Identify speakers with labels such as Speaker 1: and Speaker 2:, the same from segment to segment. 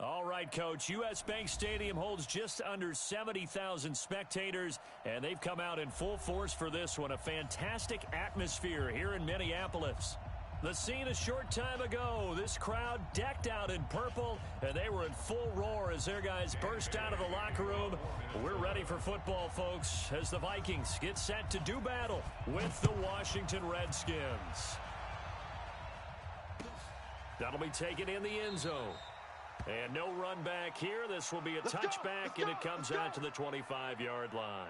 Speaker 1: All right, Coach. U.S. Bank Stadium holds just under 70,000 spectators, and they've come out in full force for this one. A fantastic atmosphere here in Minneapolis. The scene a short time ago, this crowd decked out in purple, and they were in full roar as their guys burst out of the locker room. We're ready for football, folks, as the Vikings get set to do battle with the Washington Redskins. That'll be taken in the end zone. And no run back here. This will be a touchback, and it comes out to the 25-yard line.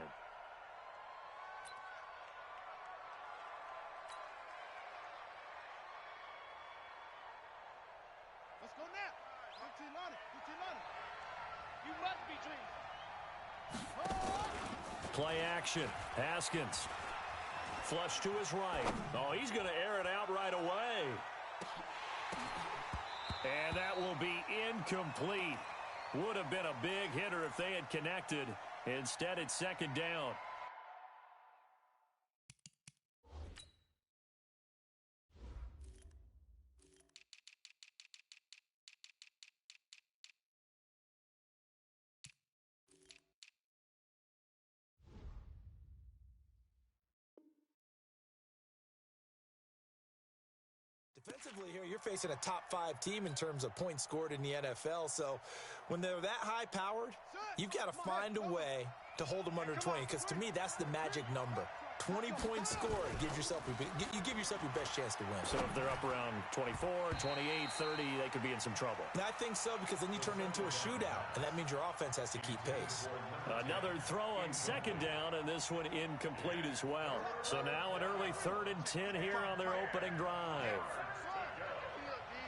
Speaker 2: Let's go now. You must be dreaming.
Speaker 1: Play action. Haskins. Flush to his right. Oh, he's going to air it out right away. And that will be incomplete. Would have been a big hitter if they had connected. Instead, it's second down.
Speaker 3: Defensively here, you're facing a top-5 team in terms of points scored in the NFL. So when they're that high-powered, you've got to find a way to hold them under 20. Because to me, that's the magic number. 20 points scored, you give yourself your best chance to win.
Speaker 1: So if they're up around 24, 28, 30, they could be in some trouble.
Speaker 3: And I think so, because then you turn it into a shootout, and that means your offense has to keep pace.
Speaker 1: Another throw on second down, and this one incomplete as well. So now an early 3rd and 10 here on their opening drive.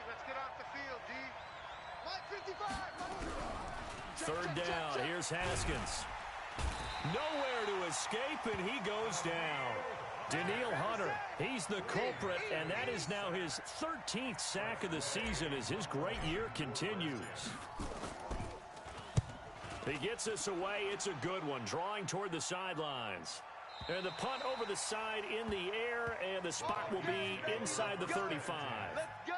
Speaker 2: Let's get off the field, D. 55.
Speaker 1: 3rd down. Here's Haskins. Nowhere to escape, and he goes down. Daniil Hunter, he's the culprit, and that is now his 13th sack of the season as his great year continues. He gets us away. It's a good one, drawing toward the sidelines. And the punt over the side in the air, and the spot will be inside the 35.
Speaker 2: Let's go.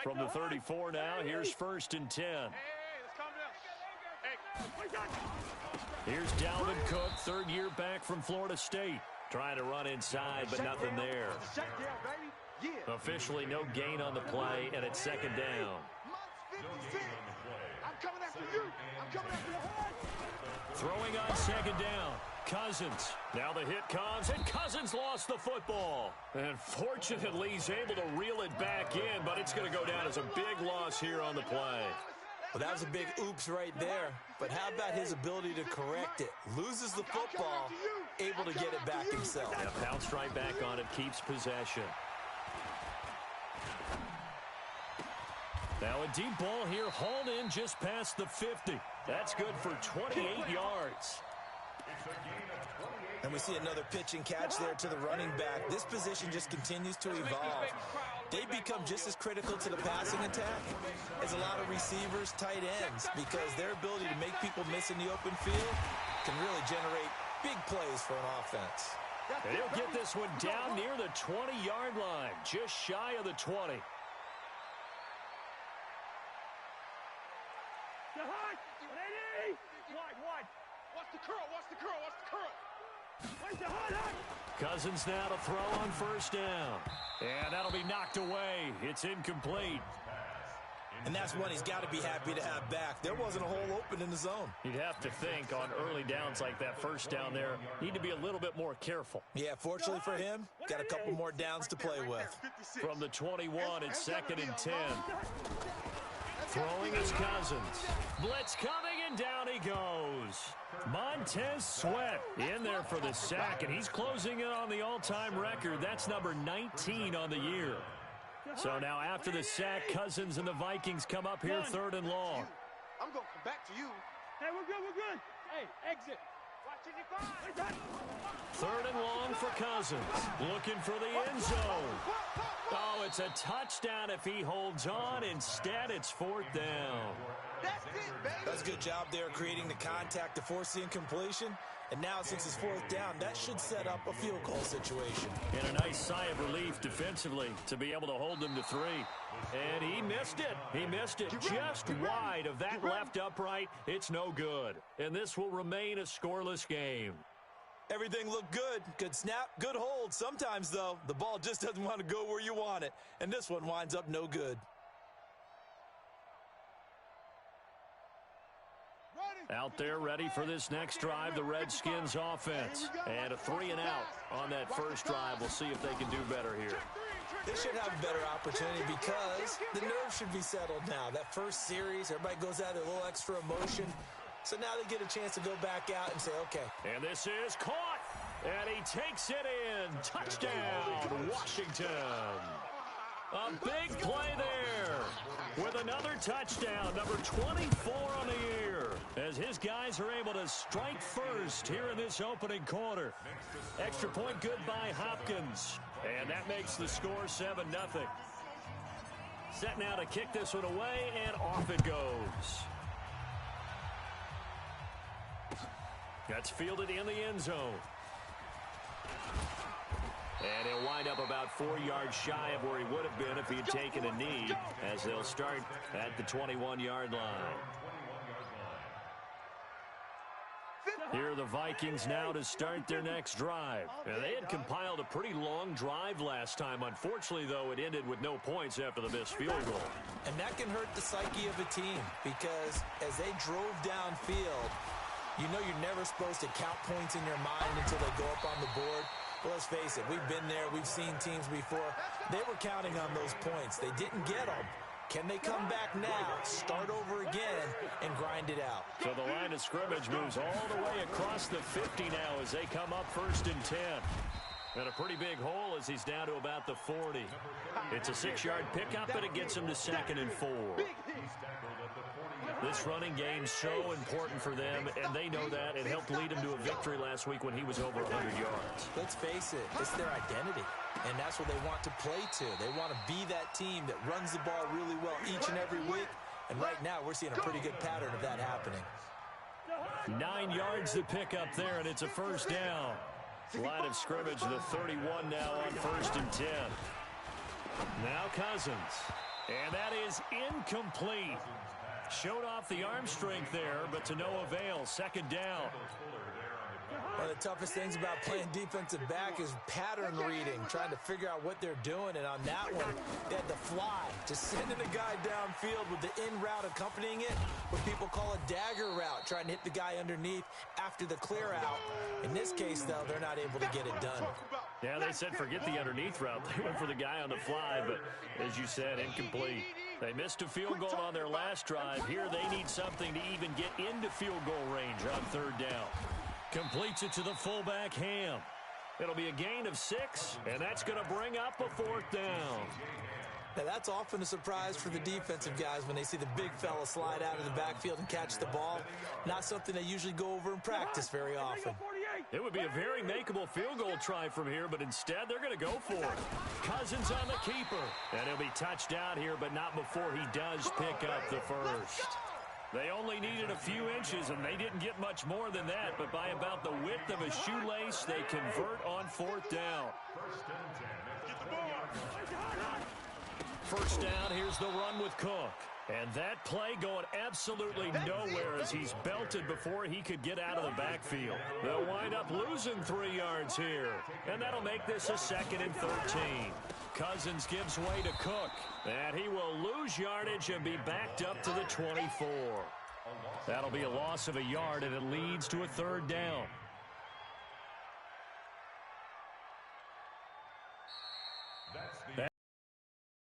Speaker 1: From the 34 now, here's 1st and 10.
Speaker 2: Hey, let's calm down. Hey.
Speaker 1: Here's Dalvin Cook, 3rd year back from Florida State. Trying to run inside, but nothing there. Officially no gain on the play, and it's 2nd down.
Speaker 2: I'm coming after you. I'm coming after you.
Speaker 1: Throwing on 2nd down. Cousins. Now the hit comes, and Cousins lost the football. And fortunately, he's able to reel it back in, but it's going to go down as a big loss here on the play.
Speaker 3: Well, that was a big oops right there. But how about his ability to correct it? Loses the football, able to get it back himself.
Speaker 1: Yeah, pounced right back on it, keeps possession. Now a deep ball here, hauled in just past the 50. That's good for 28 yards.
Speaker 3: And we see another pitch and catch there to the running back. This position just continues to evolve. They become just as critical to the passing attack as a lot of receivers, tight ends, because their ability to make people miss in the open field can really generate big plays for an offense.
Speaker 1: And he'll get this one down near the 20-yard line, just shy of the 20. Cousins now to throw on 1st down. And that'll be knocked away. It's incomplete.
Speaker 3: And that's one he's got to be happy to have back. There wasn't a hole open in the zone.
Speaker 1: You'd have to think on early downs like that 1st down there, need to be a little bit more careful.
Speaker 3: Yeah, fortunately for him, got a couple more downs to play with.
Speaker 1: From the 21, it's 2nd and 10. Throwing is Cousins. Blitz coming, and down he goes. Montez Sweat in there for the sack, and he's closing in on the all-time record. That's number 19 on the year. So now after the sack, Cousins and the Vikings come up here 3rd and long.
Speaker 2: I'm going to come back to you.
Speaker 4: Hey, we're good. Hey, exit.
Speaker 1: Third and long for Cousins. Looking for the end zone. Oh, it's a touchdown if he holds on. Instead, it's 4th down.
Speaker 2: That's it, baby.
Speaker 3: That's a good job there creating the contact to force the incompletion. And now, since it's 4th down, that should set up a field goal situation.
Speaker 1: And a nice sigh of relief defensively to be able to hold them to 3. And he missed it. He missed it just wide of that left upright. It's no good. And this will remain a scoreless game.
Speaker 3: Everything looked good. Good snap, good hold. Sometimes, though, the ball just doesn't want to go where you want it. And this one winds up no good.
Speaker 1: Out there ready for this next drive, the Redskins offense. And a 3-and-out on that first drive. We'll see if they can do better here.
Speaker 3: They should have a better opportunity because the nerves should be settled now. That first series, everybody goes out with a little extra emotion. So now they get a chance to go back out and say, okay.
Speaker 1: And this is caught. And he takes it in. Touchdown, Washington. A big play there with another touchdown, number 24 on the year, as his guys are able to strike first here in this opening quarter. Extra point good by Hopkins, and that makes the score 7-0. Set now to kick this one away, and off it goes. That's fielded in the end zone. And he'll wind up about 4 yards shy of where he would have been if he had taken a knee, as they'll start at the 21-yard line. Here are the Vikings now to start their next drive. And they had compiled a pretty long drive last time. Unfortunately, though, it ended with no points after the missed field goal.
Speaker 3: And that can hurt the psyche of a team because as they drove downfield, you know you're never supposed to count points in your mind until they go up on the board. Well, let's face it, we've been there. We've seen teams before. They were counting on those points. They didn't get them. Can they come back now, start over again, and grind it out?
Speaker 1: So the line of scrimmage moves all the way across the 50 now as they come up 1st and 10. And a pretty big hole as he's down to about the 40. It's a 6-yard pickup, and it gets him to 2nd and 4. This running game so important for them, and they know that. It helped lead him to a victory last week when he was over 100 yards.
Speaker 3: Let's face it, it's their identity, and that's what they want to play to. They want to be that team that runs the ball really well each and every week, and right now we're seeing a pretty good pattern of that happening.
Speaker 1: 9 yards to pick up there, and it's a 1st down. Line of scrimmage, the 31 now on 1st and 10. Now Cousins, and that is incomplete. Showed off the arm strength there, but to no avail. 2nd down.
Speaker 3: One of the toughest things about playing defensive back is pattern reading, trying to figure out what they're doing. And on that one, they had the fly, just sending a guy downfield with the in route accompanying it, what people call a dagger route, trying to hit the guy underneath after the clear out. In this case, though, they're not able to get it done.
Speaker 1: Yeah, they said forget the underneath route. They went for the guy on the fly, but as you said, incomplete. They missed a field goal on their last drive. Here they need something to even get into field goal range on 3rd down. Completes it to the fullback, Ham. It'll be a gain of 6, and that's going to bring up a 4th down.
Speaker 3: Now, that's often a surprise for the defensive guys when they see the big fella slide out of the backfield and catch the ball. Not something they usually go over in practice very often.
Speaker 1: It would be a very makeable field goal try from here, but instead they're going to go for it. Cousins on the keeper. And he'll be touched out here, but not before he does pick up the first. They only needed a few inches, and they didn't get much more than that, but by about the width of a shoelace, they convert on 4th down. 1st down, here's the run with Cook. And that play going absolutely nowhere as he's belted before he could get out of the backfield. They'll wind up losing 3 yards here, and that'll make this a 2nd and 13. Cousins gives way to Cook, and he will lose yardage and be backed up to the 24. That'll be a loss of a yard, and it leads to a 3rd down.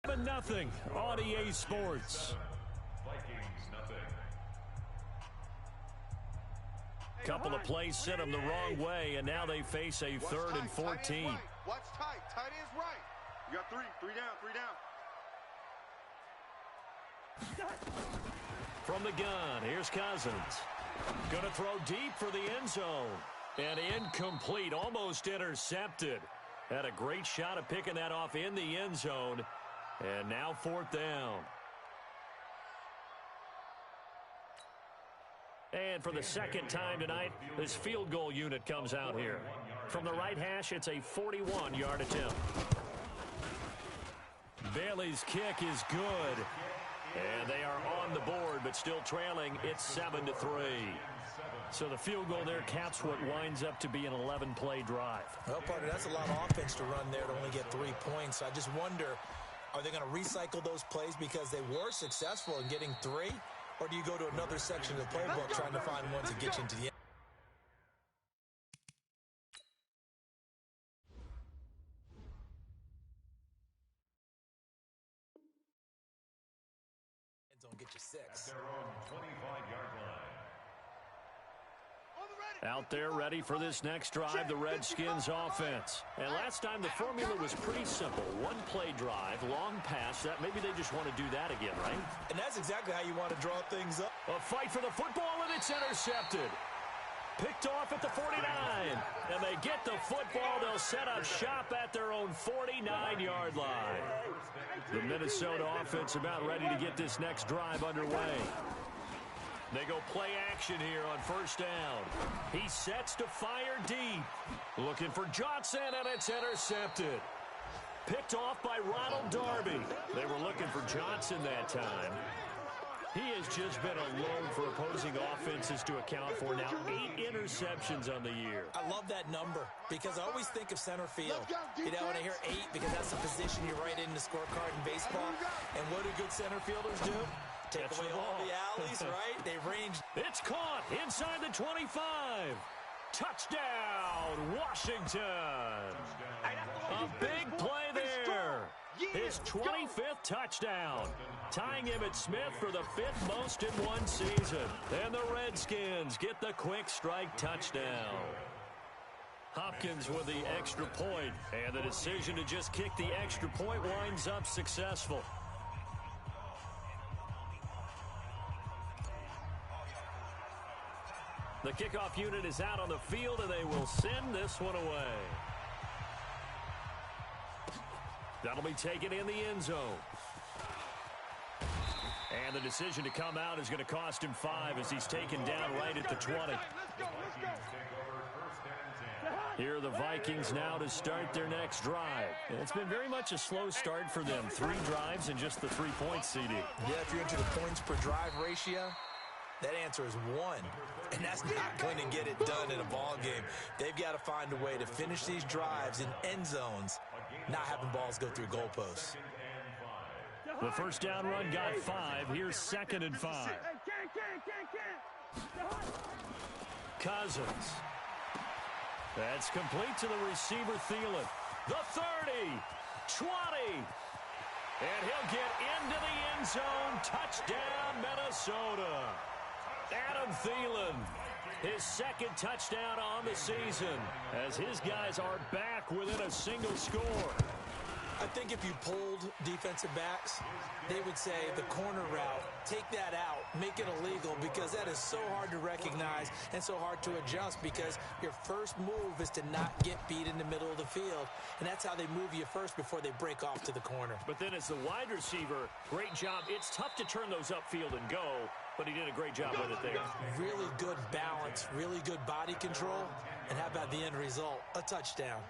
Speaker 1: That's 7-0 on EA Sports. Couple of plays sent them the wrong way, and now they face a 3rd and 14.
Speaker 2: Watch tight. Tight end's right. You got 3 down.
Speaker 1: From the gun, here's Cousins. Going to throw deep for the end zone. And incomplete, almost intercepted. Had a great shot at picking that off in the end zone. And now 4th down. And for the second time tonight, this field goal unit comes out here. From the right hash, it's a 41-yard attempt. Bailey's kick is good. And they are on the board, but still trailing. It's 7-3. So the field goal there caps what winds up to be an 11-play drive.
Speaker 3: Well, partner, that's a lot of offense to run there to only get 3 points. I just wonder, are they going to recycle those plays because they were successful in getting 3? Or do you go to another section of the playbook trying to find ones that get you into the end? Don't get you 6.
Speaker 1: Out there ready for this next drive, the Redskins offense. And last time the formula was pretty simple. 1-play drive, long pass. That maybe they just want to do that again, right?
Speaker 3: And that's exactly how you want to draw things up.
Speaker 1: A fight for the football, and it's intercepted. Picked off at the 49. And they get the football. They'll set up shop at their own 49-yard line. The Minnesota offense about ready to get this next drive underway. They go play action here on 1st down. He sets to fire deep. Looking for Johnson, and it's intercepted. Picked off by Ronald Darby. They were looking for Johnson that time. He has just been alone for opposing offenses to account for now 8 interceptions on the year.
Speaker 3: I love that number because I always think of center field. You know, when I hear 8, because that's the position you write in the scorecard in baseball. And what do good center fielders do? Take away all the alleys, right? They range.
Speaker 1: It's caught inside the 25. Touchdown, Washington. A big play there. His 25th touchdown. Tying Emmitt Smith for the 5th most in one season. And the Redskins get the quick strike touchdown. Hopkins with the extra point. And the decision to just kick the extra point winds up successful. The kickoff unit is out on the field, and they will send this one away. That'll be taken in the end zone. And the decision to come out is going to cost him 5 as he's taken down right at the 20. Here are the Vikings now to start their next drive. And it's been very much a slow start for them. 3 drives and just the 3 points, CD.
Speaker 3: Yeah, if you're into the points per drive ratio, that answer is 1. And that's not going to get it done in a ball game. They've got to find a way to finish these drives in end zones, not having balls go through goalposts.
Speaker 1: The first down run got 5. Here's 2nd and 5. Cousins. That's complete to the receiver, Thielen. The 30, 20. And he'll get into the end zone. Touchdown, Minnesota. Adam Thielen, his 2nd touchdown on the season, as his guys are back within a single score.
Speaker 3: I think if you polled defensive backs, they would say the corner route, take that out, make it illegal, because that is so hard to recognize and so hard to adjust, because your first move is to not get beat in the middle of the field, and that's how they move you first before they break off to the corner.
Speaker 1: But then as the wide receiver, great job. It's tough to turn those upfield and go, but he did a great job with it there.
Speaker 3: Really good balance, really good body control, and how about the end result? A touchdown.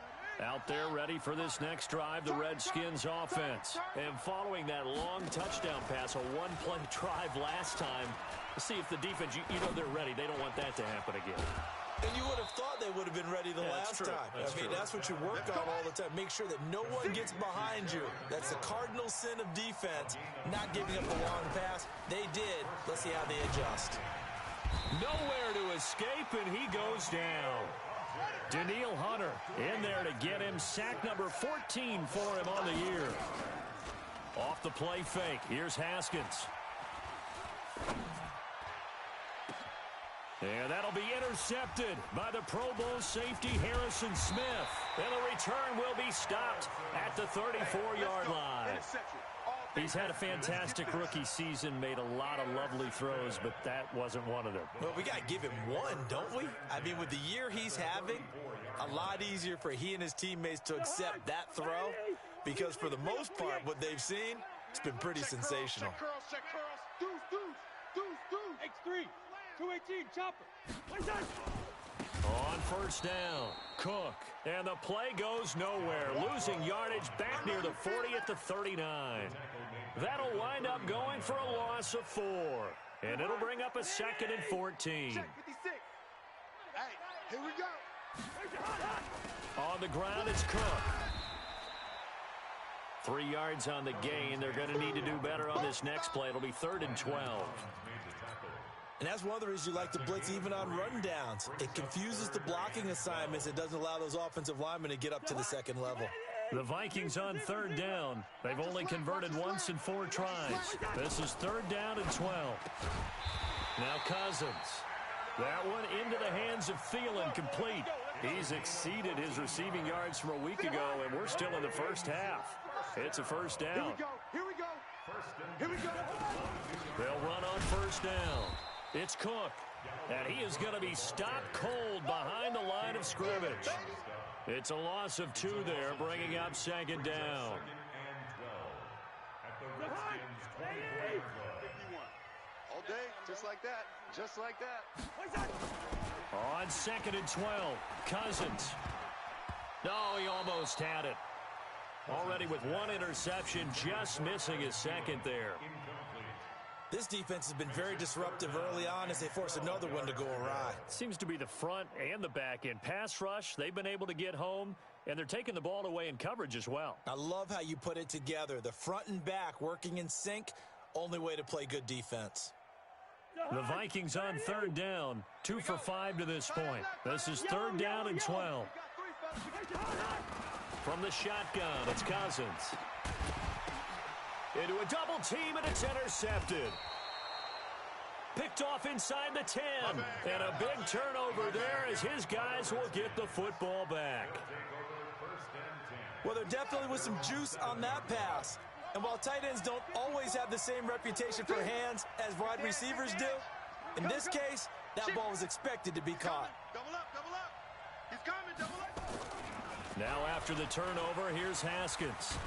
Speaker 1: Out there ready for this next drive, the Redskins offense. And following that long touchdown pass, a 1-play drive last time, let's see if the defense, you know they're ready. They don't want that to happen again.
Speaker 3: And you would have thought they would have been ready the last time. That's what you work on all the time. Make sure that no one gets behind you. That's the cardinal sin of defense, not giving up a long pass. They did. Let's see how they adjust.
Speaker 1: Nowhere to escape, and he goes down. Daniil Hunter in there to get him. Sack number 14 for him on the year. Off the play fake. Here's Haskins. And that'll be intercepted by the Pro Bowl safety Harrison Smith. And the return will be stopped at the 34-yard line. He's had a fantastic rookie season, made a lot of lovely throws, but that wasn't one of them.
Speaker 3: Well, we got to give him one, don't we? I mean, with the year he's having, a lot easier for he and his teammates to accept that throw, because for the most part, what they've seen, it's been pretty sensational.
Speaker 2: Check curls, check curls. Deuce.
Speaker 4: X3, 218, chopper.
Speaker 1: On first down, Cook. And the play goes nowhere. Losing yardage back near the 40 at the 39. That'll wind up going for a loss of 4. And it'll bring up a 2nd and 14.
Speaker 2: Check 56. Hey, here we go.
Speaker 1: On the ground, it's Cook. 3 yards on the gain. They're going to need to do better on this next play. It'll be 3rd and 12.
Speaker 3: And that's one of the reasons you like to blitz even on rundowns. It confuses the blocking assignments. It doesn't allow those offensive linemen to get up to the second level.
Speaker 1: The Vikings on 3rd down. They've only converted once in 4 tries. This is 3rd down and 12. Now Cousins. That one into the hands of Thielen, complete. He's exceeded his receiving yards from a week ago, and we're still in the first half. It's a first down.
Speaker 2: Here we go.
Speaker 1: They'll run on first down. It's Cook, and he is going to be stopped cold behind the line of scrimmage. It's a loss of 2 there, bringing up 2nd down.
Speaker 2: All day, just like that.
Speaker 1: On 2nd and 12, Cousins. No, he almost had it. Already with 1 interception, just missing his 2nd there.
Speaker 3: This defense has been very disruptive early on as they force another one to go awry.
Speaker 1: Seems to be the front and the back end. Pass rush, they've been able to get home, and they're taking the ball away in coverage as well.
Speaker 3: I love how you put it together. The front and back working in sync, only way to play good defense.
Speaker 1: The Vikings on 3rd down, 2 for 5 to this point. This is 3rd down and 12. From the shotgun, it's Cousins. Into a double team, and it's intercepted. Picked off inside the 10. And a big turnover there as his guys will get the football back.
Speaker 3: Well, there definitely was some juice on that pass. And while tight ends don't always have the same reputation for hands as wide receivers do, in this case, that ball was expected to be caught.
Speaker 2: Double up. He's coming, double up.
Speaker 1: Now after the turnover, here's Haskins.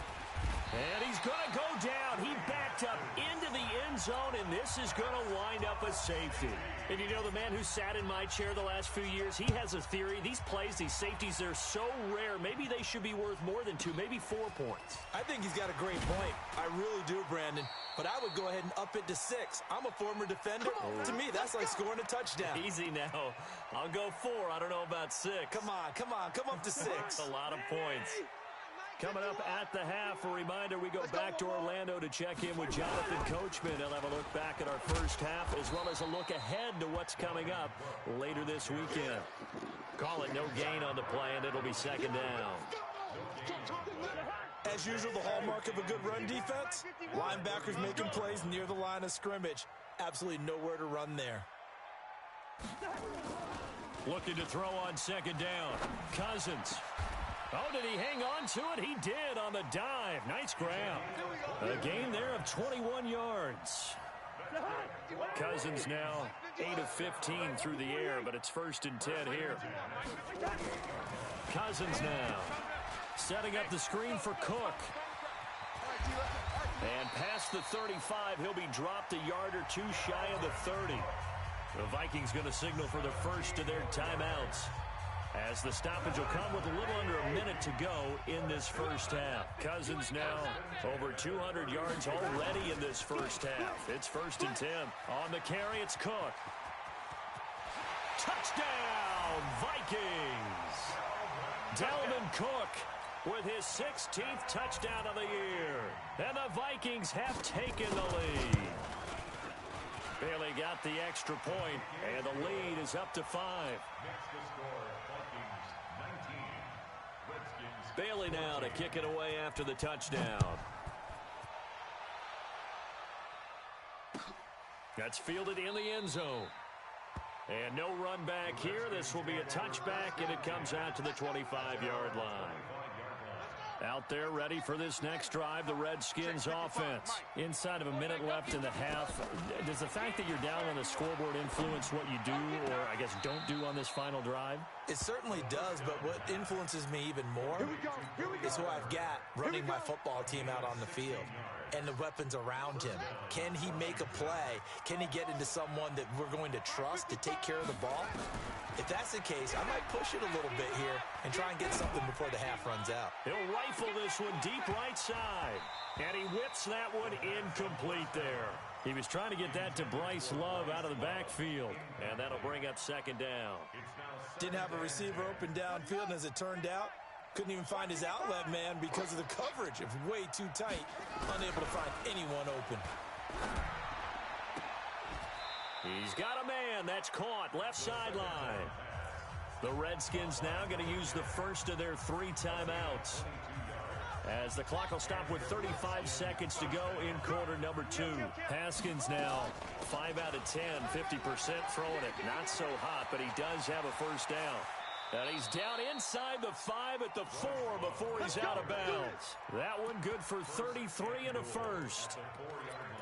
Speaker 1: And he's going to go down. He backed up into the end zone, and this is going to wind up a safety. And you know, the man who sat in my chair the last few years, he has a theory. These plays, these safeties, they're so rare. Maybe they should be worth more than 2, maybe 4 points.
Speaker 3: I think he's got a great point. I really do, Brandon. But I would go ahead and up it to 6. I'm a former defender. To me, that's like scoring a touchdown.
Speaker 1: Easy now. I'll go 4. I don't know about 6.
Speaker 3: Come up to 6.
Speaker 1: A lot of points. Coming up at the half, a reminder, we go back to Orlando to check in with Jonathan Coachman. He'll have a look back at our first half as well as a look ahead to what's coming up later this weekend. Call it no gain on the play, and it'll be 2nd down.
Speaker 3: As usual, the hallmark of a good run defense, linebackers making plays near the line of scrimmage. Absolutely nowhere to run there.
Speaker 1: Looking to throw on 2nd down. Cousins. Oh, did he hang on to it? He did on the dive. Nice grab. A gain there of 21 yards. Cousins now 8 of 15 through the air, but it's 1st and 10 here. Cousins now setting up the screen for Cook. And past the 35, he'll be dropped a yard or 2 shy of the 30. The Vikings going to signal for the first of their timeouts, as the stoppage will come with a little under a minute to go in this first half. Cousins now over 200 yards already in this first half. It's 1st and 10. On the carry, it's Cook. Touchdown, Vikings! Dalvin Cook with his 16th touchdown of the year. And the Vikings have taken the lead. Bailey got the extra point, and the lead is up to 5. Bailey now to kick it away after the touchdown. That's fielded in the end zone. And no run back here. This will be a touchback, and it comes out to the 25-yard line. Out there ready for this next drive, the Redskins offense. Inside of a minute left in the half, does the fact that you're down on the scoreboard influence what you do or, I guess, don't do on this final drive?
Speaker 3: It certainly does, but what influences me even more is who I've got running my football team out on the field and the weapons around him. Can he make a play? Can he get into someone that we're going to trust to take care of the ball? If that's the case, I might push it a little bit here and try and get something before the half runs out.
Speaker 1: He'll rifle this one deep right side. And he whips that one incomplete there. He was trying to get that to Bryce Love out of the backfield. And that'll bring up second down.
Speaker 3: Didn't have a receiver open downfield, and as it turned out, couldn't even find his outlet man because of the coverage. It was way too tight, unable to find anyone open.
Speaker 1: He's got a man. That's caught. Left sideline. The Redskins now going to use the first of their 3 timeouts, as the clock will stop with 35 seconds to go in quarter number 2. Haskins now 5 out of 10, 50% throwing it. Not so hot, but he does have a first down. And he's down inside the 5 at the 4 before he's out of bounds. That one good for 33 and a first.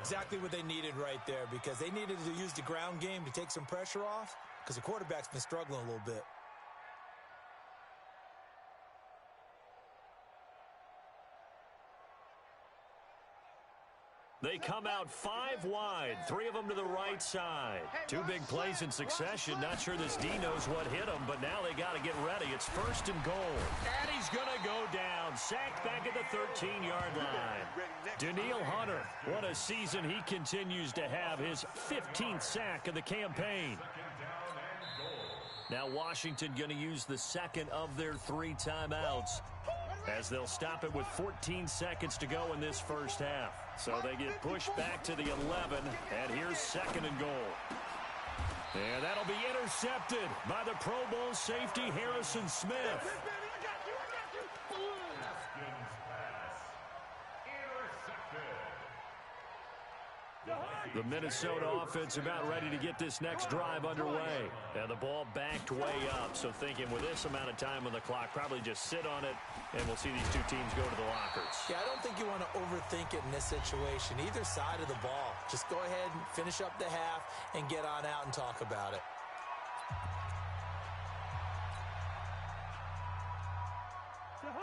Speaker 3: Exactly what they needed right there, because they needed to use the ground game to take some pressure off, because the quarterback's been struggling a little bit.
Speaker 1: They come out 5 wide, 3 of them to the right side. 2 big plays in succession. Not sure this D knows what hit him, but now they got to get ready. It's first and goal. And he's going to go down. Sacked back at the 13-yard line. Danielle Hunter, what a season he continues to have. His 15th sack of the campaign. Now Washington going to use the second of their 3 timeouts, as they'll stop it with 14 seconds to go in this first half. So they get pushed back to the 11, and here's second and goal. And that'll be intercepted by the Pro Bowl safety Harrison Smith. The Minnesota offense about ready to get this next drive underway. And the ball backed way up. So thinking with this amount of time on the clock, probably just sit on it, and we'll see these 2 teams go to the lockers.
Speaker 3: Yeah, I don't think you want to overthink it in this situation. Either side of the ball. Just go ahead and finish up the half and get on out and talk about it.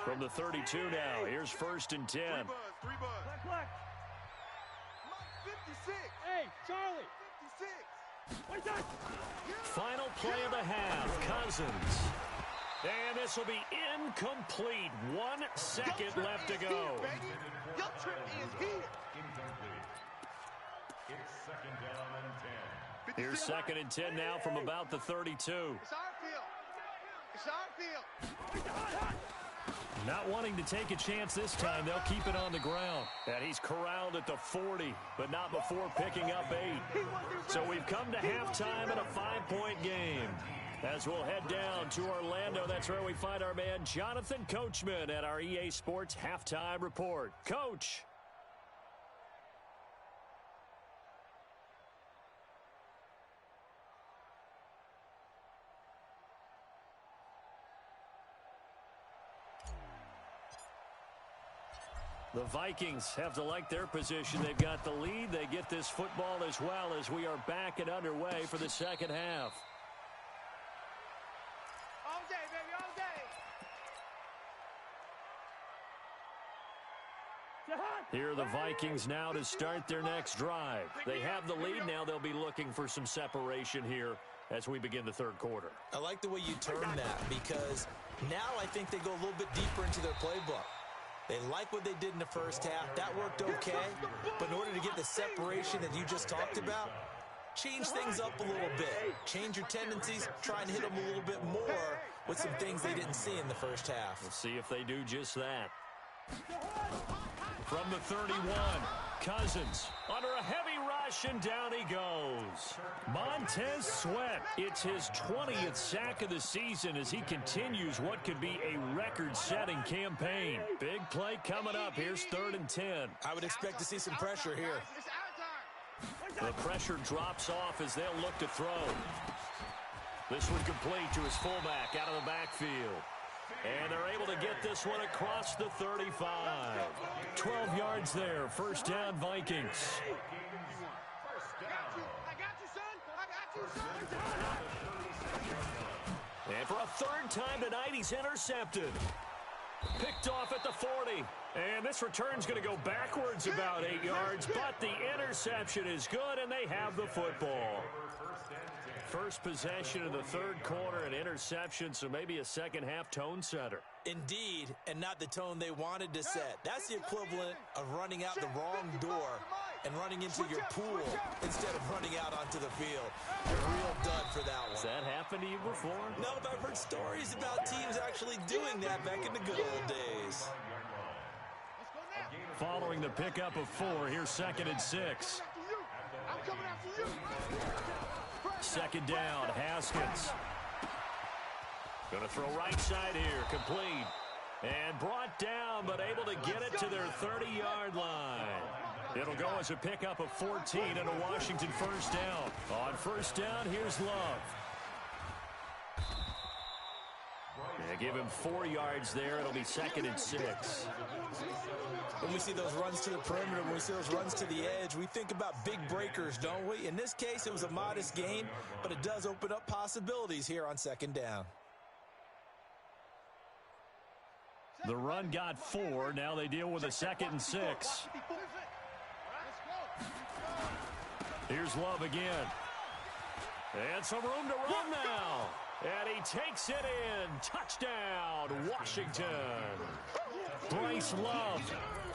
Speaker 1: From the 32 now, here's first and 10.
Speaker 2: 3 buzz. Black. 56. Hey, Charlie. 56.
Speaker 1: Final play of the half, Cousins. And this will be incomplete. 1 second left to go.
Speaker 2: Your trip is here.
Speaker 5: It's second down and 10.
Speaker 1: Here's second and 10 now from about the 32.
Speaker 2: It's our field. It's our field.
Speaker 1: Not wanting to take a chance this time, they'll keep it on the ground. And he's corralled at the 40, but not before picking up 8. So we've come to halftime in a 5-point game. As we'll head down to Orlando, that's where we find our man Jonathan Coachman at our EA Sports Halftime Report. Coach. The Vikings have to like their position. They've got the lead. They get this football as well, as we are back and underway for the second half.
Speaker 2: All day, baby, all day.
Speaker 1: Here are the Vikings now to start their next drive. They have the lead. Now they'll be looking for some separation here as we begin the third quarter.
Speaker 3: I like the way you term that, because now I think they go a little bit deeper into their playbook. They like what they did in the first half. That worked okay. But in order to get the separation that you just talked about, change things up a little bit. Change your tendencies. Try and hit them a little bit more with some things they didn't see in the first half.
Speaker 1: We'll see if they do just that. From the 31, Cousins under a heavy rush, and down he goes. Montez Sweat, it's his 20th sack of the season as he continues what could be a record-setting campaign. Big play coming up. Here's 3rd and 10.
Speaker 3: I would expect to see some pressure here.
Speaker 1: The pressure drops off as they'll look to throw. This one complete to his fullback out of the backfield. And they're able to get this one across the 35. 12 yards there. First down, Vikings.
Speaker 2: I got you, son. I got you, son.
Speaker 1: And for a third time tonight, he's intercepted. Picked off at the 40. And this return's going to go backwards about 8 yards, but the interception is good, and they have the football. First possession of the third quarter, an interception, so maybe a second-half tone setter.
Speaker 3: Indeed, and not the tone they wanted to set. That's the equivalent of running out the wrong door and running into your pool instead of running out onto the field. A real dud for that one.
Speaker 1: Has that happened to you before?
Speaker 3: No, but I've heard stories about teams actually doing that back in the good old days.
Speaker 1: Following the pickup of 4, here's 2nd and 6.
Speaker 2: I'm coming after you.
Speaker 1: Second down, Haskins. Going to throw right side here, complete. And brought down, but able to get it to their 30-yard line. It'll go as a pickup of 14 and a Washington first down. On first down, here's Love. They give him 4 yards there. It'll be 2nd and 6.
Speaker 3: When we see those runs to the perimeter, when we see those runs to the edge, we think about big breakers, don't we? In this case, it was a modest gain, but it does open up possibilities here on second down.
Speaker 1: The run got 4. Now they deal with a 2nd and 6. Here's Love again. And some room to run now. And he takes it in. Touchdown, Washington. Bryce Love,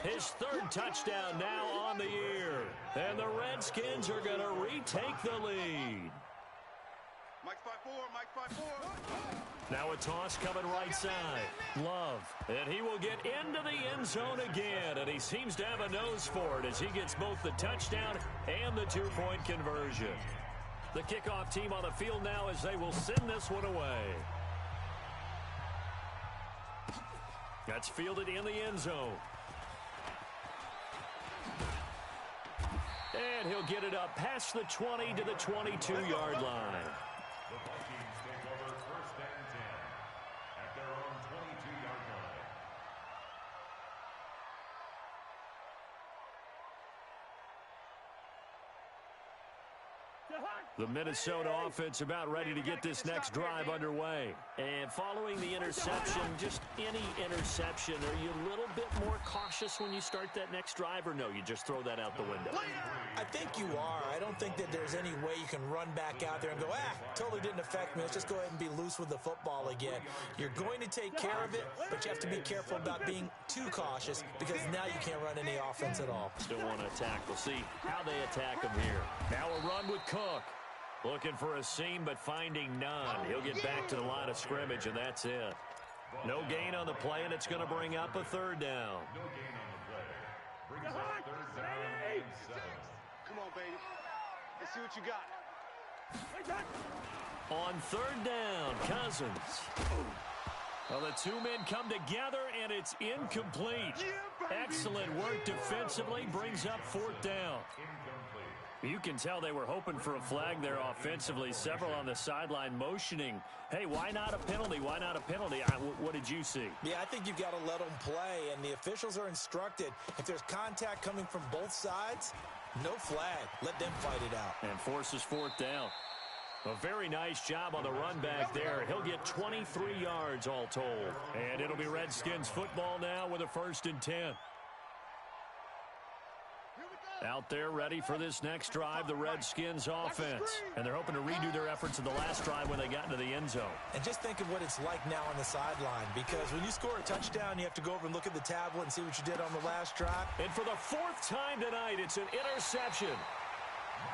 Speaker 1: his 3rd touchdown now on the year. And the Redskins are going to retake the lead.
Speaker 2: Mike 5-4, Mike 5-4.
Speaker 1: Now a toss coming right side. Love. And he will get into the end zone again. And he seems to have a nose for it as he gets both the touchdown and the 2-point conversion. The kickoff team on the field now as they will send this one away. That's fielded in the end zone. And he'll get it up past the 20 to the 22-yard line.
Speaker 5: The Vikings take over first and 10 at their own 22-yard line.
Speaker 1: The Minnesota offense about ready to get this next drive underway. And following the interception, just any interception, are you a little bit more cautious when you start that next drive, or no, you just throw that out the window?
Speaker 3: I think you are. I don't think that there's any way you can run back out there and go, totally didn't affect me. Let's just go ahead and be loose with the football again. You're going to take care of it, but you have to be careful about being too cautious because now you can't run any offense at all.
Speaker 1: Still want to attack. We'll see how they attack him here. Now a run with Cook. Looking for a seam, but finding none. He'll get back to the line of scrimmage, and that's it. No gain on the play, and it's going to bring up a 3rd down.
Speaker 5: No gain on the play. Brings up 3rd down and 7.
Speaker 2: Come on, baby. Let's see what you got.
Speaker 1: On 3rd down, Cousins. Well, the 2 men come together, and it's incomplete. Excellent work defensively. Brings up 4th down. You can tell they were hoping for a flag there offensively. Several on the sideline motioning, hey, why not a penalty? Why not a penalty? What did you see?
Speaker 3: Yeah, I think you've got to let them play, and the officials are instructed. If there's contact coming from both sides, no flag. Let them fight it out.
Speaker 1: And forces 4th down. A very nice job on the run back there. He'll get 23 yards all told. And it'll be Redskins football now with a 1st and 10. Out there ready for this next drive, the Redskins offense. And they're hoping to redo their efforts in the last drive when they got into the end zone.
Speaker 3: And just think of what it's like now on the sideline, because when you score a touchdown, you have to go over and look at the tablet and see what you did on the last drive.
Speaker 1: And for the 4th time tonight, it's an interception.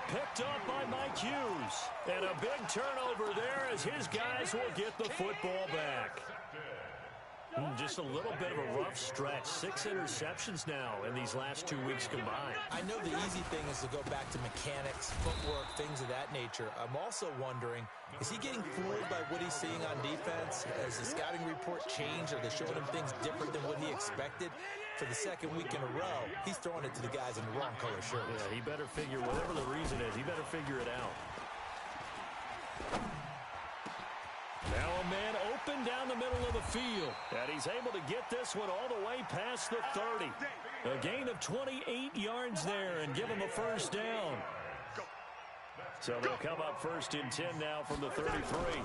Speaker 1: Picked up by Mike Hughes. And a big turnover there as his guys will get the football back. Just a little bit of a rough stretch. 6 interceptions now in these last 2 weeks combined.
Speaker 3: I know the easy thing is to go back to mechanics, footwork, things of that nature. I'm also wondering, is he getting fooled by what he's seeing on defense? Has the scouting report changed? Are they showing him things different than what he expected? For the 2nd week in a row, he's throwing it to the guys in the wrong color shirts.
Speaker 1: Yeah, he better figure, whatever the reason is, he better figure it out. Now a man open down the middle of the field. And he's able to get this one all the way past the 30. A gain of 28 yards there and give him a first down. So they'll come up first and 10 now from the 33.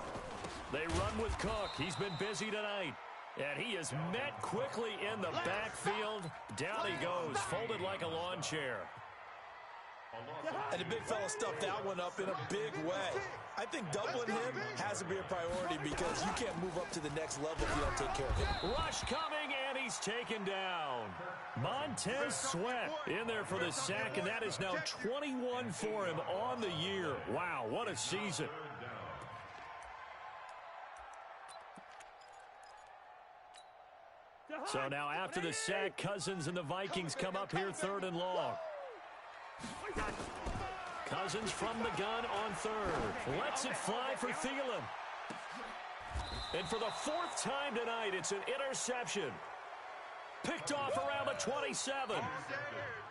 Speaker 1: They run with Cook. He's been busy tonight. And he is met quickly in the backfield. Down he goes, folded like a lawn chair.
Speaker 3: And the big fella stuffed that one up in a big way. I think doubling him has to be a priority because you can't move up to the next level if you don't take care of him.
Speaker 1: Rush coming, and he's taken down. Montez Sweat in there for the sack, and that is now 21 for him on the year. Wow, what a season. So now after the sack, Cousins and the Vikings come up here 3rd and long. Cousins from the gun on 3rd. Lets it fly for Thielen. And for the 4th time tonight, it's an interception. Picked off around the 27.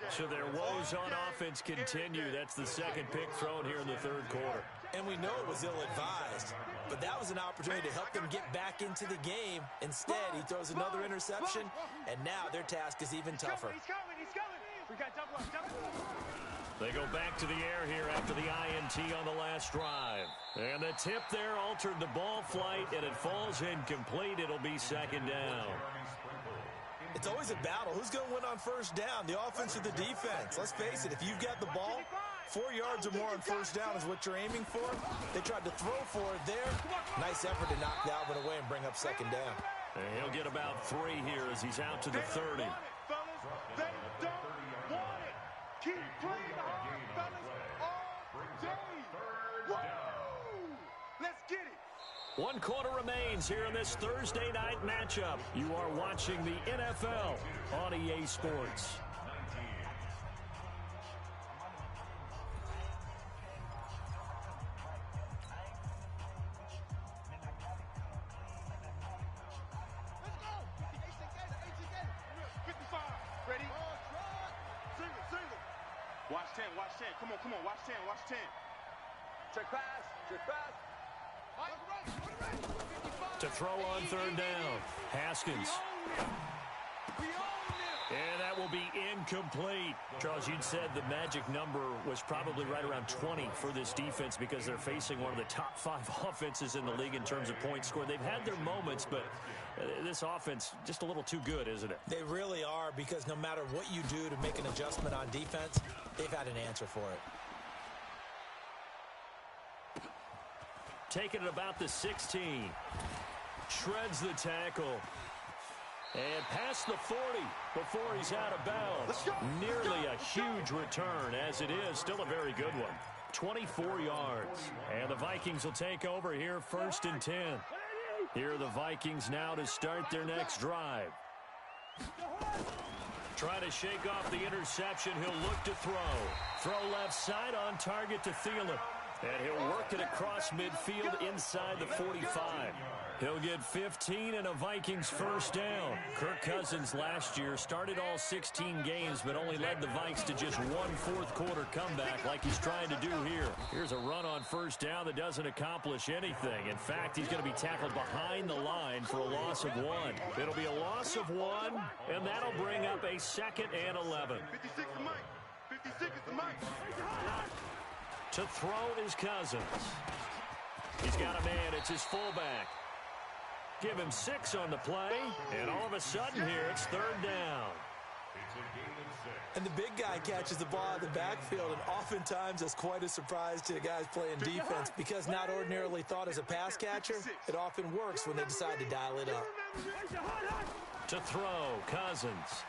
Speaker 1: So their woes on offense continue. That's the 2nd pick thrown here in the 3rd quarter.
Speaker 3: And we know it was ill-advised, but that was an opportunity to help them get back into the game. Instead, he throws another interception, and now their task is even tougher.
Speaker 4: He's coming. We got double up.
Speaker 1: They go back to the air here after the INT on the last drive. And the tip there altered the ball flight, and it falls incomplete. It'll be 2nd down.
Speaker 3: It's always a battle. Who's going to win on 1st down, the offense or the defense? Let's face it, if you've got the ball, 4 yards or more on 1st down is what you're aiming for. They tried to throw for it there. Nice effort to knock that one away and bring up 2nd down.
Speaker 1: And he'll get about 3 here as he's out to the 30.
Speaker 2: They don't want it. Keep playing hard, fellas, all day. Woo! Let's get it.
Speaker 1: 1 quarter remains here in this Thursday night matchup. You are watching the NFL on EA Sports.
Speaker 2: Watch 10. Come on. Watch 10. Check pass.
Speaker 1: To throw on 3rd down. Haskins. And that will be incomplete. Charles, you'd said the magic number was probably right around 20 for this defense because they're facing one of the top 5 offenses in the league in terms of points scored. They've had their moments, but this offense just a little too good, isn't it?
Speaker 3: They really are, because no matter what you do to make an adjustment on defense, they've had an answer for it.
Speaker 1: Taking it about the 16. Shreds the tackle. And past the 40 before he's out of bounds. Nearly a huge return, as it is. Still a very good one. 24 yards. And the Vikings will take over here 1st and 10. Here are the Vikings now to start their next drive. Trying to shake off the interception. He'll look to throw. Throw left side on target to Thielen. And he'll work it across midfield inside the 45. He'll get 15 and a Vikings 1st down. Kirk Cousins last year started all 16 games, but only led the Vikes to just 1 4th quarter comeback like he's trying to do here. Here's a run on 1st down that doesn't accomplish anything. In fact, he's going to be tackled behind the line for a loss of 1. It'll be a loss of 1, and that'll bring up a 2nd and 11.
Speaker 2: 56 to Mike. 56 is the Mike.
Speaker 1: To throw is Cousins. He's got a man. It's his fullback. Give him 6 on the play, and all of a sudden here it's 3rd down.
Speaker 3: And the big guy catches the ball in the backfield, and oftentimes that's quite a surprise to the guys playing defense because not ordinarily thought as a pass catcher, it often works when they decide to dial it up.
Speaker 1: To throw, Cousins.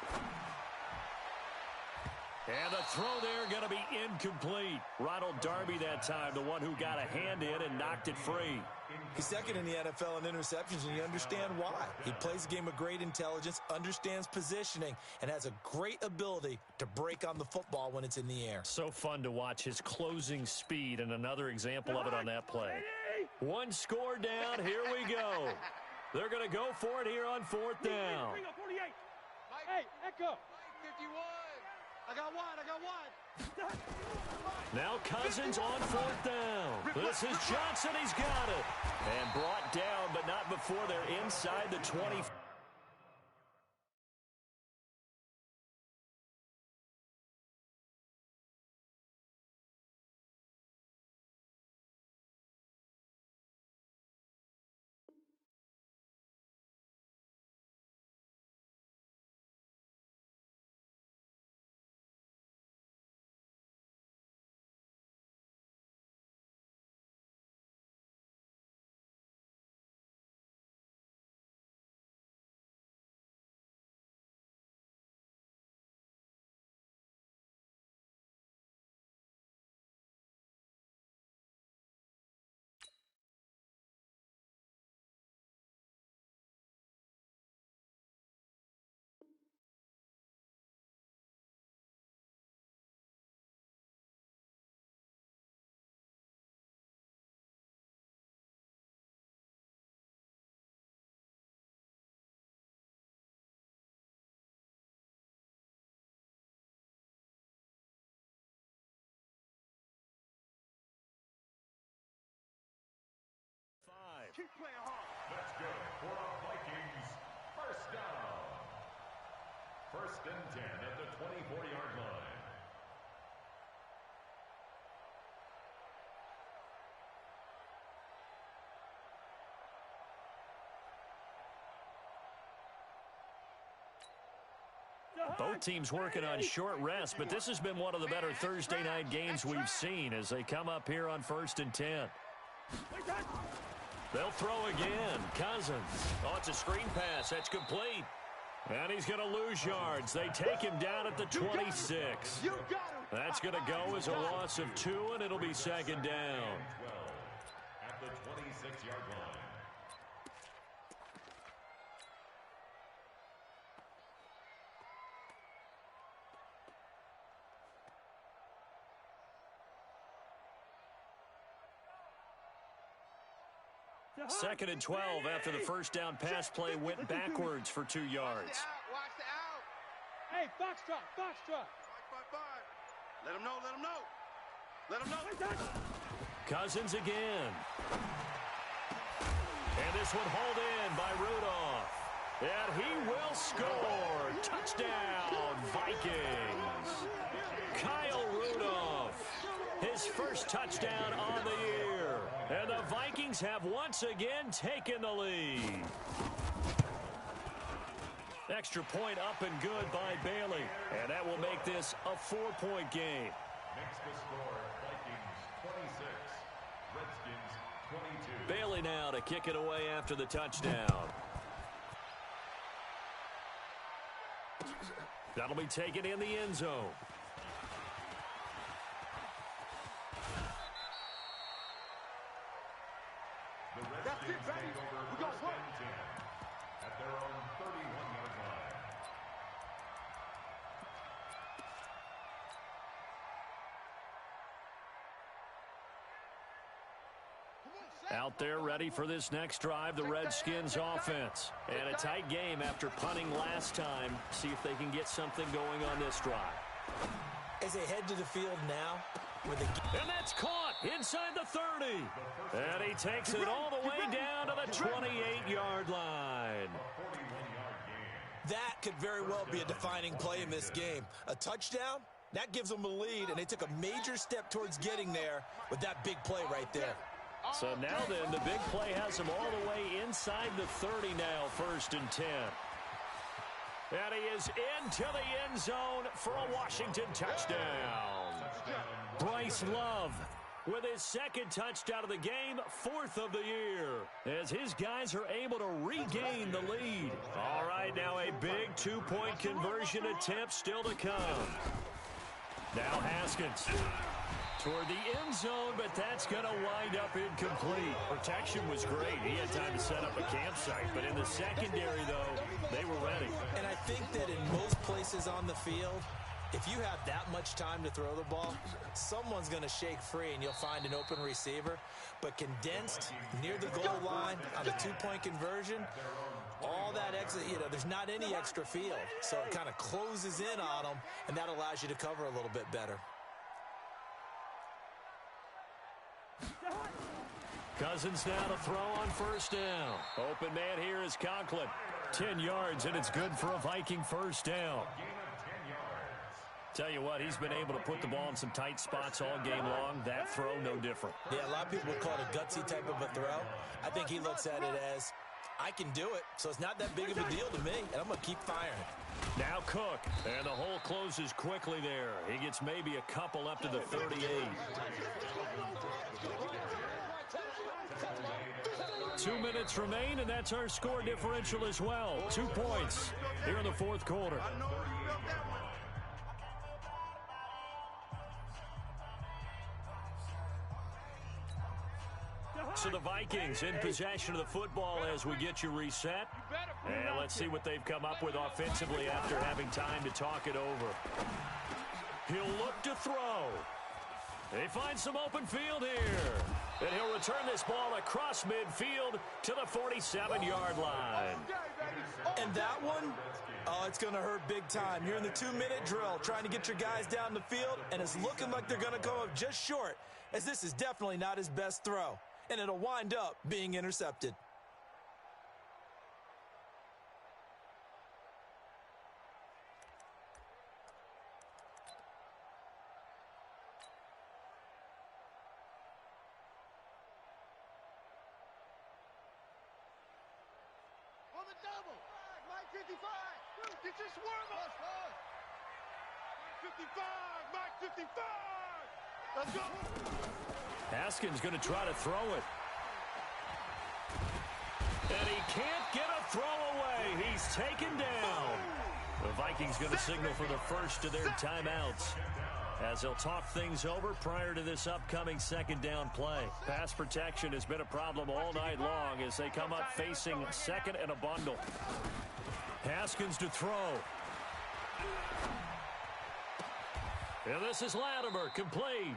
Speaker 1: And the throw there going to be incomplete. Ronald Darby that time, the one who got a hand in and knocked it free.
Speaker 3: He's 2nd in the NFL in interceptions, and you understand why. He plays a game of great intelligence, understands positioning, and has a great ability to break on the football when it's in the air.
Speaker 1: So fun to watch his closing speed, and another example of it on that play. 1 score down, here we go. They're going to go for it here on 4th down.
Speaker 4: Hey, Echo.
Speaker 2: 51. I got one.
Speaker 1: Now Cousins on 4th down. This is Johnson. He's got it. And brought down, but not before before they're inside the 20.
Speaker 2: Keep playing hard.
Speaker 5: That's good for the Vikings. First down. First and 10 at the 24-yard line.
Speaker 1: Both teams working on short rest, but this has been one of the better Thursday night games we've seen as they come up here on 1st and 10. They'll throw again. Cousins. Oh, it's a screen pass. That's complete. And he's going to lose yards. They take him down at the 26. That's going to go as a loss of 2, and it'll be second down.
Speaker 5: 12 at the 26-yard line.
Speaker 1: Second and 12 after the first down pass play went backwards for 2 yards.
Speaker 2: Watch the out.
Speaker 4: Hey, foxtrot, foxtrot.
Speaker 2: Five. Let him know, let him know. Let him know.
Speaker 1: Cousins again. And this one hauled in by Rudolph. And he will score. Touchdown, Vikings. Kyle Rudolph, his first touchdown on the year. And the Vikings have once again taken the lead. Extra point up and good by Bailey. And that will make this a 4-point game.
Speaker 5: Makes the score Vikings 26, Redskins 22.
Speaker 1: Bailey now to kick it away after the touchdown. That'll be taken in the end zone.
Speaker 5: The Redskins take over first and 10 at their own 31-yard line.
Speaker 1: Out there ready for this next drive, the Redskins offense. And a tight game after punting last time. See if they can get something going on this drive.
Speaker 3: As they head to the field now,
Speaker 1: and that's caught inside the 30. And he takes it all the way down to the 28-yard line.
Speaker 3: that could very well be a defining play in this game. A touchdown, that gives them a lead, and they took a major step towards getting there with that big play right there.
Speaker 1: So now then, the big play has them all the way inside the 30 now, 1st and 10. And he is into the end zone for a Washington touchdown. Bryce Love with his second touchdown of the game, 4th of the year, as his guys are able to regain the lead. All right, now a big two-point conversion attempt still to come. Now Haskins toward the end zone, but that's going to wind up incomplete. Protection was great. He had time to set up a campsite, but in the secondary, though, they were ready.
Speaker 3: And I think that in most places on the field, if you have that much time to throw the ball, someone's going to shake free and you'll find an open receiver. But condensed near the goal line on a two-point conversion, all that extra, there's not any extra field. So it kind of closes in on them, and that allows you to cover a little bit better.
Speaker 1: Cousins now to throw on first down. Open man here is Conklin. 10 yards, and it's good for a Viking first down. Tell you what, he's been able to put the ball in some tight spots all game long. That throw, no different.
Speaker 3: Yeah, a lot of people would call it a gutsy type of a throw. I think he looks at it as, I can do it, so it's not that big of a deal to me, and I'm going to keep firing.
Speaker 1: Now Cook, and the hole closes quickly there. He gets maybe a couple up to the 38. 2 minutes remain, and that's our score differential as well. 2 points here in the fourth quarter. So the Vikings in possession of the football as we get you reset. And let's see what they've come up with offensively after having time to talk it over. He'll look to throw. They find some open field here. And he'll return this ball across midfield to the 47-yard line.
Speaker 3: And that one, oh, it's going to hurt big time. You're in the 2-minute drill trying to get your guys down the field, and it's looking like they're going to come up just short, as this is definitely not his best throw. And it'll wind up being intercepted.
Speaker 2: On the double. Mike 55. Get your swerve on. 55. Mike 55. Let's go.
Speaker 1: Haskins going to try to throw it. And he can't get a throw away. He's taken down. The Vikings going to signal for the first of their timeouts as they'll talk things over prior to this upcoming second down play. Pass protection has been a problem all night long as they come up facing second and a bundle. Haskins to throw. And this is Latimer, complete.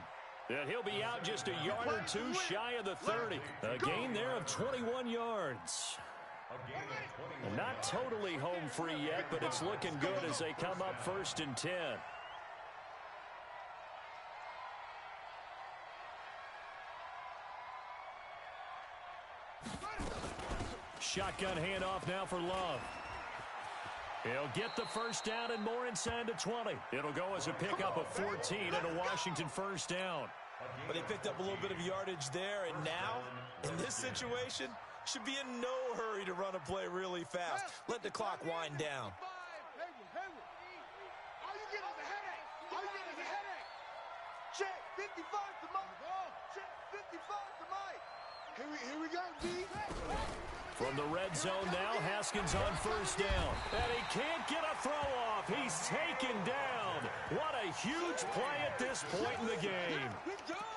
Speaker 1: And he'll be out just a yard or two shy of the 30. A gain there of 21 yards. Not totally home free yet, but it's looking good as they come up 1st and 10. Shotgun handoff now for Love. He'll get the first down and more inside the 20. It'll go as a pickup of 14 and a Washington first down.
Speaker 3: But he picked up a little bit of yardage there, and now, in this situation, should be in no hurry to run a play really fast. Let the clock wind down.
Speaker 2: All you get is a headache. All you get is a headache. Check 55 to Mike. Check 55 to Mike. Here we go, D.
Speaker 1: From the red zone now, Haskins on first down. And he can't get a throw off. He's taken down. What a huge play at this point in the game.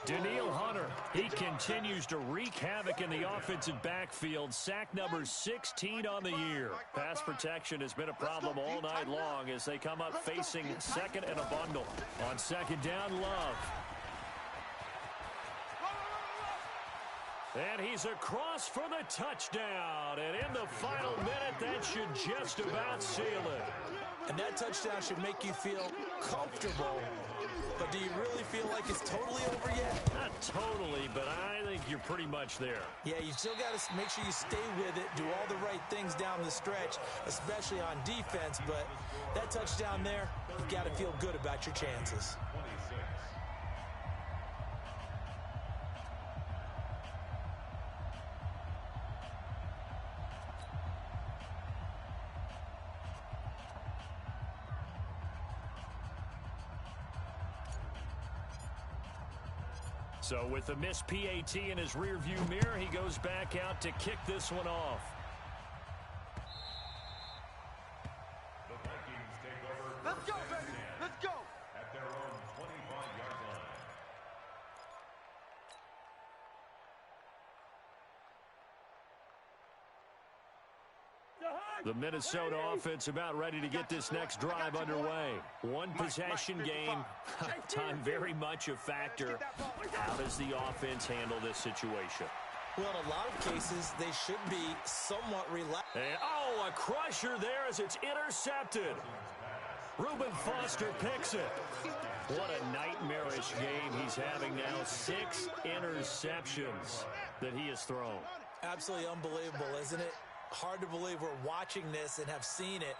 Speaker 1: Daniil Hunter, he continues to wreak havoc in the offensive backfield. Sack number 16 on the year. Pass protection has been a problem all night long as they come up facing second and a bundle. On second down, Love. And he's across for the touchdown. And in the final minute, that should just about seal it.
Speaker 3: And that touchdown should make you feel comfortable. But do you really feel like it's totally over yet?
Speaker 1: Not totally, but I think you're pretty much there.
Speaker 3: Yeah, you still got to make sure you stay with it, do all the right things down the stretch, especially on defense. But that touchdown there, you've got to feel good about your chances.
Speaker 1: So with the missed PAT in his rearview mirror, he goes back out to kick this one off.
Speaker 5: The Vikings take over.
Speaker 2: Let's go, baby. Let's go.
Speaker 5: At their own 25-yard line.
Speaker 1: The Minnesota offense about ready to get this next drive underway. One possession game. Time very much a factor. How does the offense handle this situation?
Speaker 3: Well, in a lot of cases, they should be somewhat relaxed.
Speaker 1: And, oh, a crusher there as it's intercepted. Reuben Foster picks it. What a nightmarish game he's having now. 6 interceptions that he has thrown.
Speaker 3: Absolutely unbelievable, isn't it? Hard to believe we're watching this and have seen it,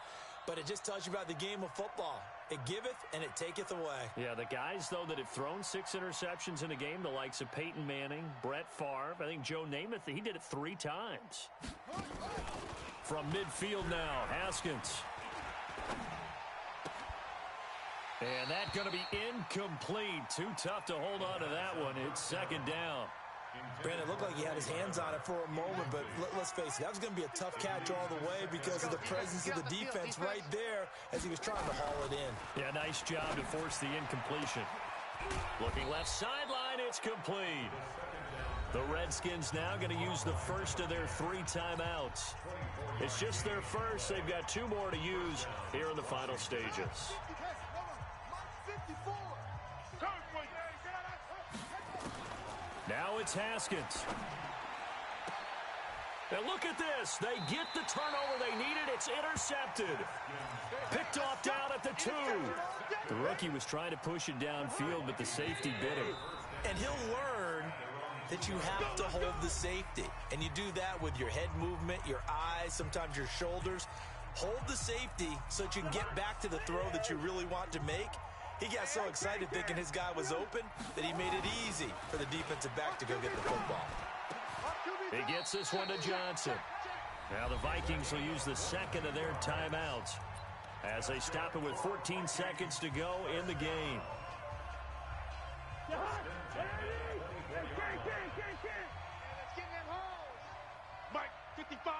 Speaker 3: but it just tells you about the game of football. It giveth and it taketh away.
Speaker 1: Yeah, the guys, though, that have thrown 6 interceptions in a game, the likes of Peyton Manning, Brett Favre, I think Joe Namath, he did it 3 times. From midfield now, Haskins. And that's going to be incomplete. Too tough to hold on to that one. It's second down.
Speaker 3: Brandon, it looked like he had his hands on it for a moment, but let's face it, that was going to be a tough catch all the way because of the presence of the defense right there as he was trying to haul it in.
Speaker 1: Yeah, nice job to force the incompletion. Looking left sideline, it's complete. The Redskins now going to use the first of their 3 timeouts. It's just their first. They've got 2 more to use here in the final stages. Now it's Haskins. And look at this. They get the turnover they needed. It's intercepted. Picked off down at the 2. The rookie was trying to push it downfield, but the safety bit him.
Speaker 3: And he'll learn that you have to hold the safety. And you do that with your head movement, your eyes, sometimes your shoulders. Hold the safety so that you can get back to the throw that you really want to make. He got so excited thinking his guy was open that he made it easy for the defensive back to go get the football.
Speaker 1: He gets this one to Johnson. Now the Vikings will use the second of their timeouts as they stop it with 14 seconds to go in the game.
Speaker 4: Mike, 55,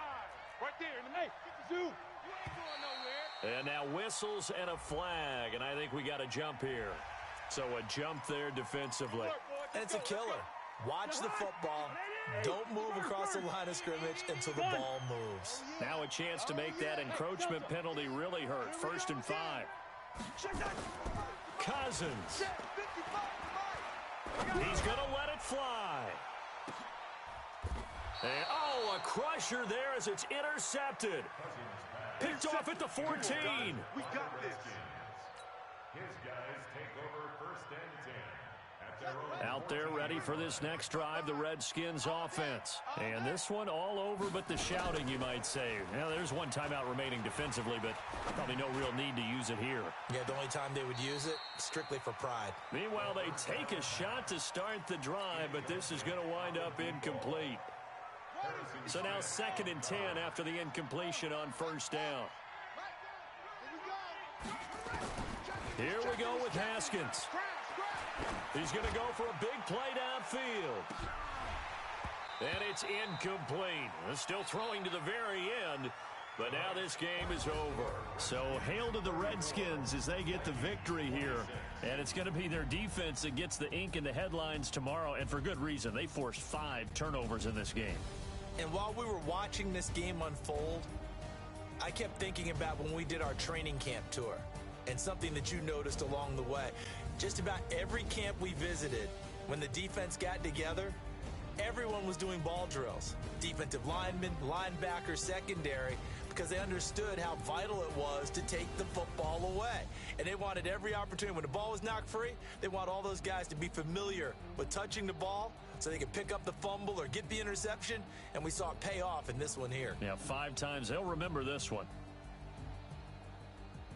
Speaker 4: right there in the zoo. You ain't going nowhere.
Speaker 1: And now whistles and a flag, and I think we got a jump here. So a jump there defensively.
Speaker 3: And it's a killer. Watch the football. Don't move across the line of scrimmage until the ball moves.
Speaker 1: Now a chance to make that encroachment penalty really hurt. 1st and 5. Cousins. He's going to let it fly. And, oh, a crusher there as it's intercepted. Picked off at the 14.
Speaker 2: We got this.
Speaker 5: His guys take over 1st and 10. At their own
Speaker 1: Out there ready for this next drive, the Redskins offense. And this one all over but the shouting, you might say. Now, there's 1 timeout remaining defensively, but probably no real need to use it here.
Speaker 3: Yeah, the only time they would use it, strictly for pride.
Speaker 1: Meanwhile, they take a shot to start the drive, but this is going to wind up incomplete. So now 2nd and 10 after the incompletion on 1st down. Here we go with Haskins. He's going to go for a big play downfield. And it's incomplete. Still throwing to the very end, but now this game is over. So hail to the Redskins as they get the victory here. And it's going to be their defense that gets the ink in the headlines tomorrow, and for good reason. They forced 5 turnovers in this game.
Speaker 3: And while we were watching this game unfold, I kept thinking about when we did our training camp tour and something that you noticed along the way. Just about every camp we visited, when the defense got together, everyone was doing ball drills. Defensive linemen, linebackers, secondary, because they understood how vital it was to take the football away. And they wanted every opportunity. When the ball was knocked free, they want all those guys to be familiar with touching the ball so they could pick up the fumble or get the interception, and we saw it pay off in this one here.
Speaker 1: Yeah, 5 times. They'll remember this one.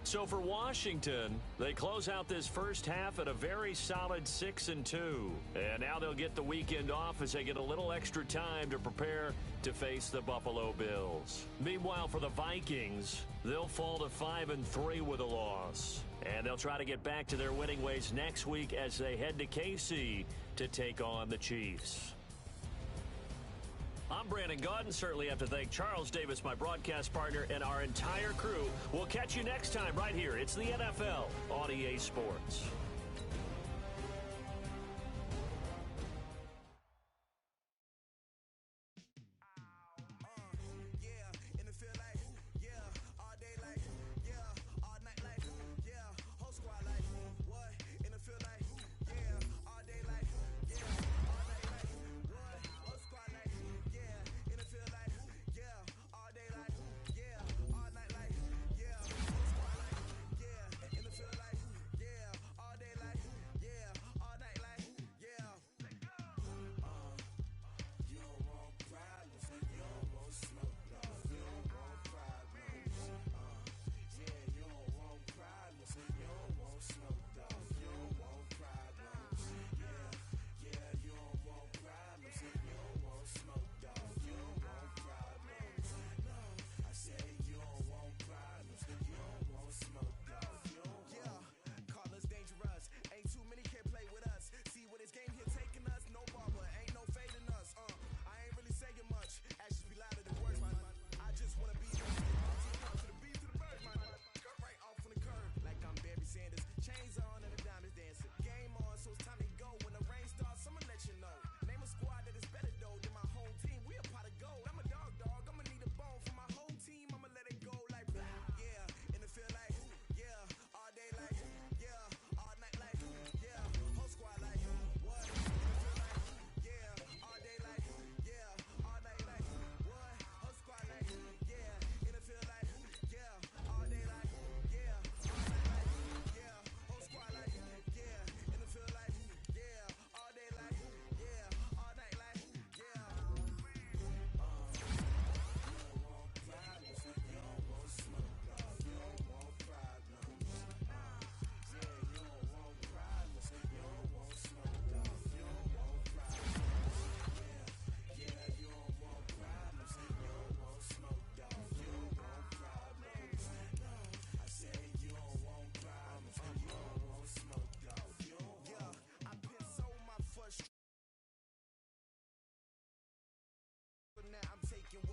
Speaker 1: So for Washington, they close out this first half at a very solid 6-2. And now they'll get the weekend off as they get a little extra time to prepare to face the Buffalo Bills. Meanwhile, for the Vikings, they'll fall to 5-3 with a loss. And they'll try to get back to their winning ways next week as they head to KC to take on the Chiefs. I'm Brandon Gaudin. Certainly have to thank Charles Davis, my broadcast partner, and our entire crew. We'll catch you next time right here. It's the NFL on EA Sports.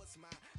Speaker 6: what's my